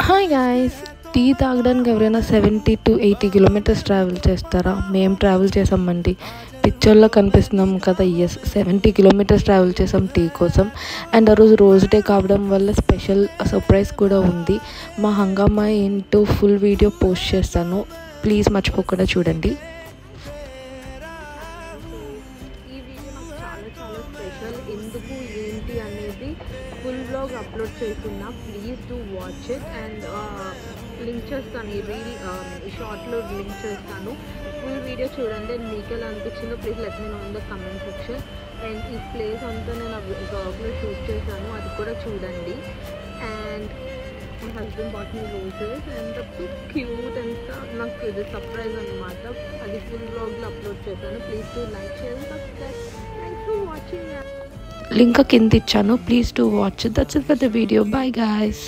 Hi guys, tea తాగడానికి ఎవరైనా 70 to 80 kilometers travel చేస్తారా? మేము ట్రావెల్ చేసామండి. పిక్చర్లో కనిపిస్తున్నాం కదా, 70 kilometers ట్రావెల్ చేసాం టీ కోసం. అండ్ ఆ రోజు డే కావడం వల్ల స్పెషల్ సర్ప్రైజ్ కూడా ఉంది. మా హంగామా ఏంటో ఫుల్ వీడియో పోస్ట్ చేస్తాను, ప్లీజ్ మర్చిపోకుండా చూడండి. ఈ వీడియో నాకు చాలా చాలా స్పెషల్. ఎందుకు ఏంటి అనేది ఫుల్ బ్లాగ్ అప్లోడ్ చేస్తున్నా, please do watch it. And link చేస్తాను, ఈ రీల్ షార్ట్లో లింక్ చేస్తాను. ఫుల్ వీడియో చూడండి. మీకు ఎలా అనిపించిందో please let me know in the comment section. And ఈ ప్లేస్ అంతా నేను బ్లాగ్లో షూట్ చేశాను, అది కూడా చూడండి. And my husband bought me roses and so cute and నాకు ఇది సర్ప్రైజ్ అనమాట. అది ఫుల్ బ్లాగ్లో అప్లోడ్ చేశాను. Please to like, share and subscribe. Thanks for watching. Link కింద ఇచ్చాను, please to watch. That's it for the video. Bye guys.